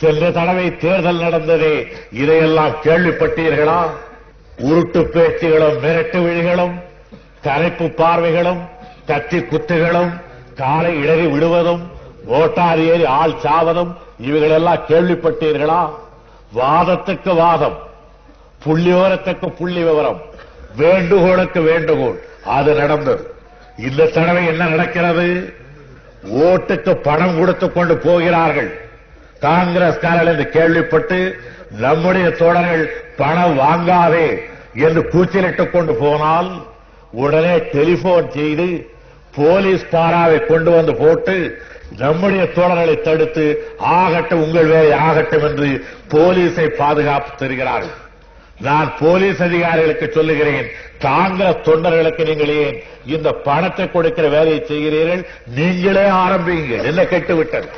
சென்ற தடவை தேர்தல் நடந்ததே, இதையெல்லாம் கேள்விப்பட்டீர்களா? உருட்டு பேச்சுகளும் மிரட்டு விழிகளும் கரைப்பு பார்வைகளும் கத்தி குத்துகளும் காலை இடறி விடுவதும் மோட்டார் ஏறி ஆள் சாவதும் இவைகளெல்லாம் கேள்விப்பட்டீர்களா? வாதத்துக்கு வாதம், புள்ளிவிவரத்துக்கு புள்ளி விவரம், வேண்டுகோளுக்கு வேண்டுகோள், அது நடந்தது. இந்த தடவை என்ன நடக்கிறது? ஓட்டுக்கு பணம் கொடுத்துக் கொண்டு போகிறார்கள் காங்கிரஸ்காரர்கள் என்று கேள்விப்பட்டு நம்முடைய தோழர்கள் பணம் வாங்காதே என்று கூச்சலிட்டுக் கொண்டு போனால் உடனே டெலிபோன் செய்து போலீஸ் பாராவை கொண்டு வந்து போட்டு நம்முடைய தோழர்களை தடுத்து ஆகட்டும் உங்கள் வேலை ஆகட்டும் என்று போலீஸை பாதுகாப்பு தருகிறார்கள். நான் போலீஸ் அதிகாரிகளுக்கு சொல்லுகிறேன், காங்கிரஸ் தொண்டர்களுக்கு நீங்கள் ஏன் இந்த பணத்தை கொடுக்கிற வேலையை செய்கிறீர்கள்? நீங்களே ஆரம்பிங்க. என்ன கெட்டுவிட்டது?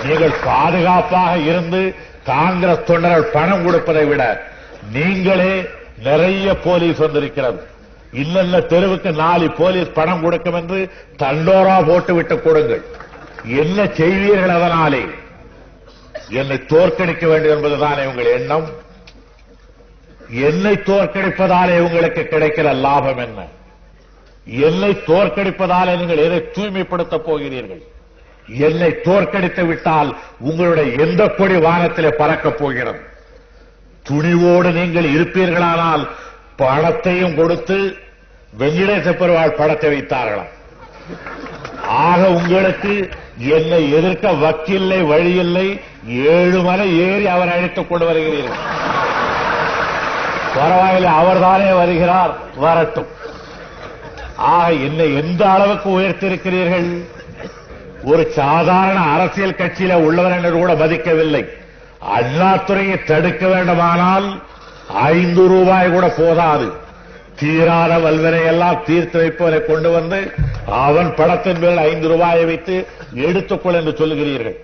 நீங்கள் பாதுகாப்பாக இருந்து காங்கிரஸ் தொண்டர்கள் பணம் கொடுப்பதை விட நீங்களே நிறைய போலீஸ் வந்திருக்கிறது. இன்னென்ன தெருவுக்கு 4 போலீஸ் பணம் கொடுக்கும் என்று தண்டோரா போட்டுவிட்டு கொடுங்கள். என்ன செய்வீர்கள்? அதனாலே என்னை தோற்கடிக்க வேண்டும் என்பதுதானே உங்கள் எண்ணம். என்னை தோற்கடிப்பதாலே உங்களுக்கு கிடைக்கிற லாபம் என்ன? என்னை தோற்கடிப்பதாலே நீங்கள் எதை தூய்மைப்படுத்தப் போகிறீர்கள்? என்னை தோற்கடித்து விட்டால் உங்களுடைய எந்த கொடி வானத்திலே பறக்கப் போகிறது? துணிவோடு நீங்கள் இருப்பீர்களானால் பணத்தையும் கொடுத்து வெங்கடேச பெருமாள் படத்தை வைத்தார்களாம். ஆக உங்களுக்கு என்னை எதிர்க்க வக்கில்லை, வழியில்லை. 7 மலை ஏறி அவர் அழைத்துக் கொண்டு வருகிறீர்கள். பரவாயில்லை, அவர்தானே வருகிறார், வரட்டும். ஆக என்னை எந்த அளவுக்கு உயர்த்திருக்கிறீர்கள்? ஒரு சாதாரண அரசியல் கட்சியில உள்ளவர் என்று கூட மதிக்கவில்லை. அண்ணாதுரையை தடுக்க வேண்டுமானால் 5 ரூபாய் கூட போதாது. தீராத வல்வனை எல்லாம் தீர்த்து வைப்பவனை கொண்டு வந்து அவன் படத்தின் மேல் 5 ரூபாயை வைத்து எடுத்துக்கொள் என்று சொல்லுகிறீர்கள்.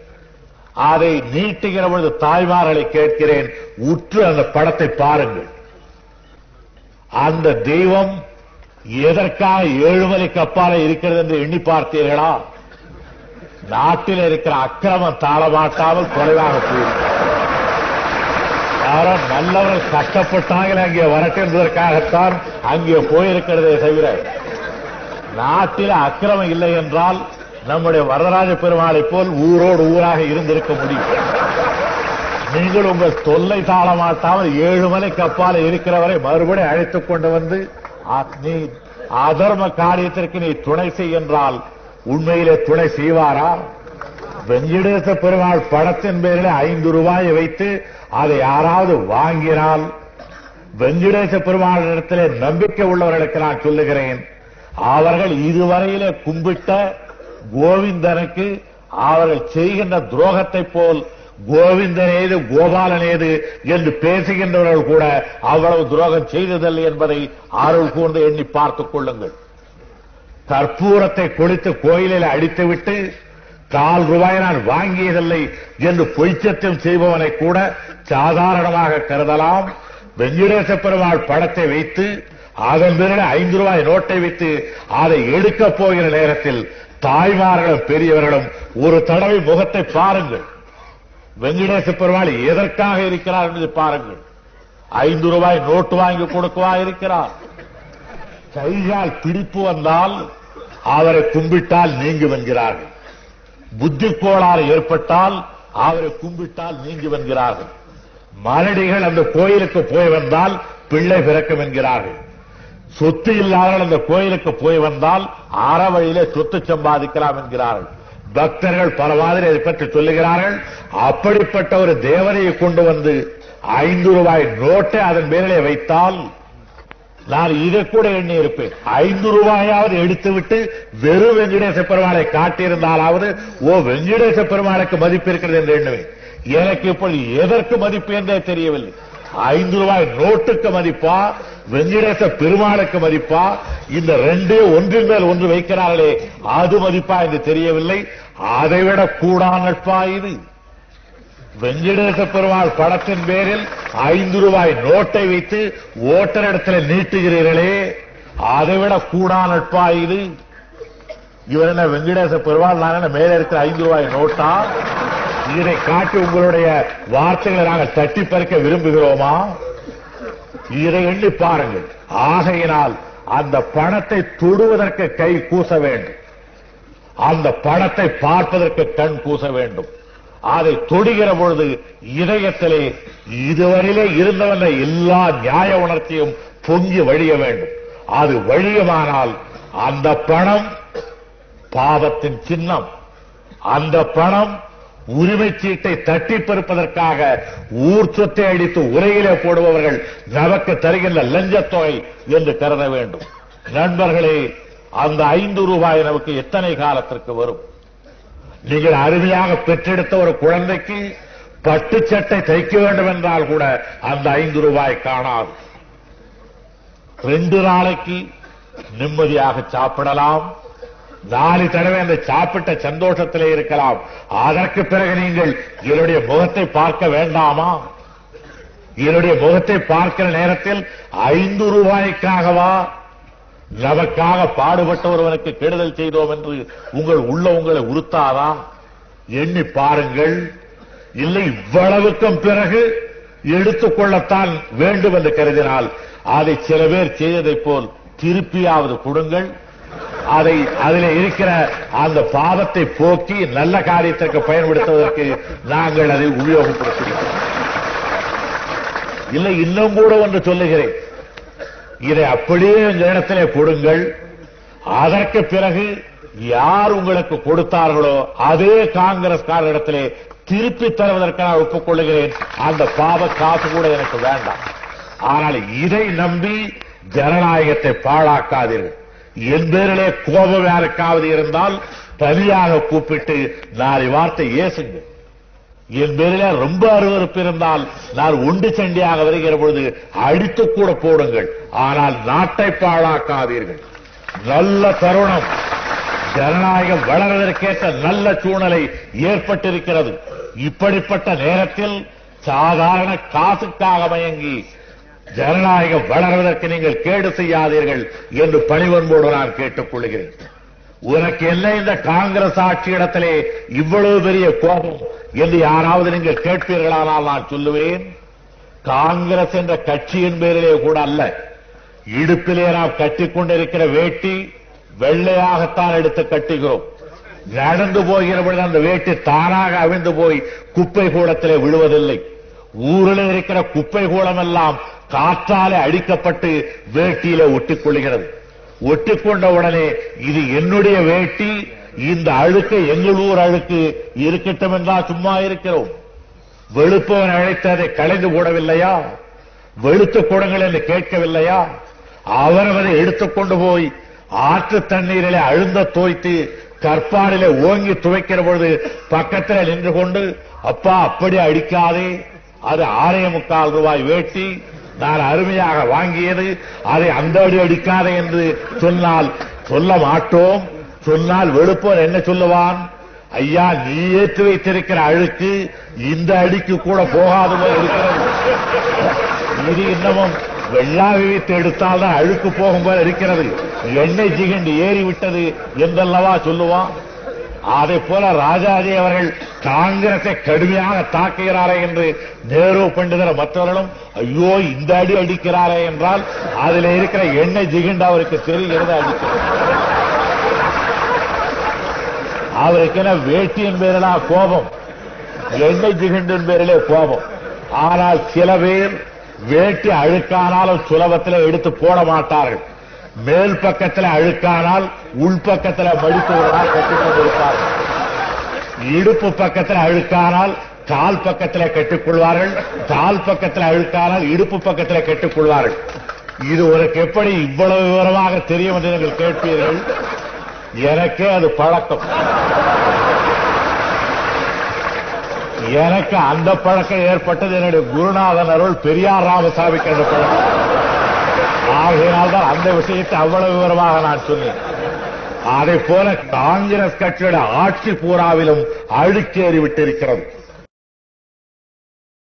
அதை நீட்டுகிற பொழுது தாய்மார்களை கேட்கிறேன், உற்று அந்த படத்தை பாருங்கள். அந்த தெய்வம் எதற்காக 7 மலைக்கு அப்பாலே இருக்கிறது என்று எண்ணி பார்த்தீர்களா? நாட்டில் இருக்கிற அக்கிரமம் தாளமாட்டாமல் குறைவாக போயிருக்கிறது. யாரோ நல்லவர்கள் கஷ்டப்பட்டார்கள் அங்கே வரட்டும் என்பதற்காகத்தான் அங்கே போயிருக்கிறதே தவிர நாட்டில் அக்கிரமம் இல்லை என்றால் நம்முடைய வரதராஜ பெருமாளை போல் ஊரோடு ஊராக இருந்திருக்க முடியும். நீங்கள் உங்கள் தொல்லை தாளமாட்டாமல் 7 மலைக்கு அப்பால இருக்கிறவரை மறுபடியும் அழைத்துக் கொண்டு வந்து நீ அதர்ம காரியத்திற்கு நீ துணை செய் என்றால் உண்மையிலே துணை செய்வாரா? வெங்கடேச பெருமாள் படத்தின் பேரில் 5 ரூபாயை வைத்து அதை யாராவது வாங்கினால் வெங்கடேச பெருமாள் இடத்திலே நம்பிக்கை உள்ளவர்களுக்கு நான் சொல்லுகிறேன், அவர்கள் இதுவரையிலே கும்பிட்ட கோவிந்தனுக்கு அவர்கள் செய்கின்ற துரோகத்தை போல் கோவிந்தனேது கோபாலனேது என்று பேசுகின்றவர்கள் கூட அவ்வளவு துரோகம் செய்ததில்லை என்பதை அருள் கூர்ந்து எண்ணி பார்த்துக் கொள்ளுங்கள். கற்பூரத்தை கொளுத்து கோயிலில் அடித்துவிட்டு 4 ரூபாய் நான் வாங்கியதில்லை என்று பொய்ச்சத்தியம் செய்பவனை கூட சாதாரணமாக கருதலாம். வெங்கடேச பெருமாள் படத்தை வைத்து அதன் பிறகு 5 ரூபாய் நோட்டை வைத்து அதை எடுக்கப் போகிற நேரத்தில் தாய்மார்களும் பெரியவர்களும் ஒரு தடவை முகத்தை பாருங்கள். வெங்கடேச பெருமாள் எதற்காக இருக்கிறார் என்று பாருங்கள். 5 ரூபாய் நோட்டு வாங்கி கொடுக்கவா இருக்கிறார்? கைகால் பிடிப்பு வந்தால் அவரை கும்பிட்டால் நீங்கும் என்கிறார்கள். புத்தி கோளாறு ஏற்பட்டால் அவரை கும்பிட்டால் நீங்கும் என்கிறார்கள். மலடிகள் அந்த கோயிலுக்கு போய் வந்தால் பிள்ளை பிறக்கும் என்கிறார்கள். சொத்து இல்லாதவர்கள் அந்த கோயிலுக்கு போய் வந்தால் அற வழியிலே சொத்து சம்பாதிக்கலாம் என்கிறார்கள். பக்தர்கள் பல மாதிரி அதை பற்றி சொல்லுகிறார்கள். அப்படிப்பட்ட ஒரு தேவரையை கொண்டு வந்து 5 ரூபாய் நோட்டை அதன் பேரிலே வைத்தால் நான் இதை கூட எண்ணி இருப்பேன். 5 ரூபாயாவது எடுத்துவிட்டு வெறும் வெங்கடேச பெருமாளை காட்டியிருந்தாலாவது வெங்கடேச பெருமாளுக்கு மதிப்பு இருக்கிறது என்று எண்ணுவேன். எனக்கு இப்பொழுது எதற்கு மதிப்பு என்றே தெரியவில்லை. 5 ரூபாய் நோட்டுக்கு மதிப்பா, வெங்கடேச பெருமாளுக்கு மதிப்பா, இந்த 2 ஒன்றின் மேல் ஒன்று வைக்கிறார்களே அது மதிப்பா என்று தெரியவில்லை. அதைவிட கூடா நட்பா இது? வெங்கடேச பெருமாள் படத்தின் பேரில் 5 ரூபாய் நோட்டை வைத்து ஓட்டர் இடத்துல நீட்டுகிறீர்களே அதைவிட கூடா நட்பா இது? இவர் என்ன வெங்கடேச பெருமாள், நான் என்ன மேலே இருக்கிற 5 ரூபாய் நோட்டா? இதை காட்டி உங்களுடைய வார்த்தைகளை நாங்கள் தட்டி பறிக்க விரும்புகிறோமா? இதை எண்ணி பாருங்கள். ஆகையினால் அந்த பணத்தை தொடுவதற்கு கை கூச வேண்டும், அந்த பணத்தை பார்ப்பதற்கு கண் கூச வேண்டும். அதை தொடுகிற பொழுது இதயத்திலே இதுவரையிலே இருந்தவன எல்லா நியாய உணர்ச்சியும் பொங்கி வழிய வேண்டும். அது வழியமானால் அந்த பணம் பாவத்தின் சின்னம். அந்த பணம் உரிமை சீட்டை தட்டி பறிப்பதற்காக ஊர் சொத்தை அடித்து உரையிலே போடுபவர்கள் நமக்கு தருகின்ற லஞ்சத்தொகை என்று கருத வேண்டும். நண்பர்களே, அந்த 5 ரூபாய் நமக்கு எத்தனை காலத்திற்கு வரும்? நீங்கள் அருமையாக பெற்றெடுத்த ஒரு குழந்தைக்கு பட்டு சட்டை தைக்க வேண்டும் என்றால் கூட அந்த 5 ரூபாய் காணாது. 2 நாளைக்கு நிம்மதியாக சாப்பிடலாம், 4 தடவை அந்த சாப்பிட்ட சந்தோஷத்திலே இருக்கலாம். அதற்கு பிறகு நீங்கள் என்னுடைய முகத்தை பார்க்க வேண்டாமா? என்னுடைய முகத்தை பார்க்கிற நேரத்தில் 5 ரூபாய்க்காகவா நமக்காக பாடுபட்ட ஒருவனுக்கு கெடுதல் செய்தோம் என்று உங்களை உறுத்தாதா? எண்ணி பாருங்கள். இல்லை, இவ்வளவுக்கும் பிறகு எடுத்துக்கொள்ளத்தான் வேண்டும் என்று கருதினால் அதை சில பேர் செய்ததைப் போல் திருப்பியாவது கொடுங்கள். அதில் இருக்கிற அந்த பாவத்தை போக்கி நல்ல காரியத்திற்கு பயன்படுத்துவதற்கு நாங்கள் அதை உபயோகப்படுத்துகிறோம். இல்லை, இன்னும் கூட ஒன்று சொல்லுகிறேன், இதை அப்படியே இந்த இடத்திலே கொடுங்கள். அதற்கு பிறகு யார் உங்களுக்கு கொடுத்தார்களோ அதே காங்கிரஸ்காரரிடத்திலே திருப்பி தருவதற்கு நான் ஒப்புக்கொள்ளுகிறேன். அந்த பாவ காசு கூட எனக்கு வேண்டாம். ஆனால் இதை நம்பி ஜனநாயகத்தை பாழாக்காதீர்கள். என் பேரிலே கோபம் யாருக்காவது இருந்தால் தனியாக கூப்பிட்டு 4 வார்த்தை ஏசுங்க. என் பேரிலே ரொம்ப அருவருப்பு இருந்தால் நான் ஒன்று சண்டியாக வருகிற பொழுது அடித்து கூட போடுங்கள். ஆனால் நாட்டை பாழாக்காதீர்கள். நல்ல தருணம், ஜனநாயகம் வளர்வதற்கேற்ற நல்ல சூழ்நிலை ஏற்பட்டிருக்கிறது. இப்படிப்பட்ட நேரத்தில் சாதாரண காசுக்காக மயங்கி ஜனநாயகம் வளர்வதற்கு நீங்கள் கேடு செய்யாதீர்கள் என்று பணிவன்போடு நான் கேட்டுக் கொள்கிறேன். உனக்கு என்ன இந்த காங்கிரஸ் ஆட்சி இடத்திலே இவ்வளவு பெரிய கோபம் என்று யாராவது நீங்கள் கேட்பீர்களானால் நான் சொல்லுவேன், காங்கிரஸ் என்ற கட்சியின் பேரிலே கூட அல்ல. இடுப்பிலே நாம் கட்டிக்கொண்டிருக்கிற வேட்டி வெள்ளையாகத்தான் எடுத்து கட்டுகிறோம். நடந்து போகிற பொழுது அந்த வேட்டி தானாக அவிழ்ந்து போய் குப்பை கூடத்திலே விழுவதில்லை. ஊரில் இருக்கிற குப்பை கூடம் எல்லாம் காற்றாலே அடிக்கப்பட்டு வேட்டியிலே ஒட்டிக்கொள்கிறது. ஒட்டிக்கொண்ட உடனே இது என்னுடைய வேட்டி, இந்த அழுக்கு எங்கள் ஊர் அழுக்கு இருக்கட்டும் என்றால் சும்மா இருக்கிறோம். வெளுப்பவன் அழைத்ததை களைந்து போடவில்லையா? வெளுத்து கொடுங்கள் என்று கேட்கவில்லையா? அவரவரை எடுத்துக்கொண்டு போய் ஆற்று தண்ணீரிலே அழுந்த தோய்த்து கற்பாடிலே ஓங்கி துவைக்கிற பொழுது பக்கத்தில் நின்று கொண்டு, அப்பா அப்படி அடிக்காதே, அது 6.25 ரூபாய் வேட்டி, நான் அருமையாக வாங்கியது, அதை அந்த அடி அடிக்காதே என்று சொன்னால் சொல்ல மாட்டோம். சொன்னால் வெளுப்போன் என்ன சொல்லுவான்? ஐயா, நீ ஏற்றி வைத்திருக்கிற அழுக்கு இந்த அடிக்கு கூட போகாது போல இருக்கிறது. இது இன்னமும் வெள்ளாவி வைத்து எடுத்தால்தான் அழுக்கு போகும் போல இருக்கிறது, எண்ணெய் ஜிகண்டு ஏறிவிட்டது என்றல்லவா சொல்லுவான். அதை போல ராஜாஜி அவர்கள் காங்கிரஸை கடுமையாக தாக்குகிறாரே என்று நேரு பண்டிதர் மற்றவர்களும் ஐயோ இந்த அடி அடிக்கிறாரே என்றால் அதில் இருக்கிற எண்ணெய் ஜிகண்டு அவருக்கு தெரிகிறது அடிக்கிறது. அவருக்கு என வேட்டியின் பேரிலா கோபம், எண்ணெய் ஜிகண்டின் பேரிலே கோபம். ஆனால் சில பேர் வேட்டி அழுக்கானாலும் சுலபத்தில் எடுத்து போட மாட்டார்கள். மேல் பக்கத்தில் அழுக்கானால் உள்பக்கத்தில் மடித்து விடலாம் கட்டிக் கொண்டிருப்பார்கள். இடுப்பு பக்கத்தில் அழுக்கானால் கால் பக்கத்தில் கட்டிக்கொள்வார்கள், கால் பக்கத்தில் அழுக்கானால் இடுப்பு பக்கத்தில் கட்டிக்கொள்வார்கள். இது உனக்கு எப்படி இவ்வளவு விவரமாக தெரியும் என்று நீங்கள் கேட்பீர்கள். எனக்கே அது பழக்கம். எனக்கு அந்த பழக்கம் ஏற்பட்டது என்னுடைய குருநாதன் அருள் பெரியார் ராமசாமிக்கு அந்த பழக்கம். ஆகையினால்தான் அந்த விஷயத்தை அவ்வளவு விவரமாக நான் சொன்னேன். அதை போல காங்கிரஸ் கட்சியோட ஆட்சி பூராவிலும் அழுக்கேறி விட்டிருக்கிறது.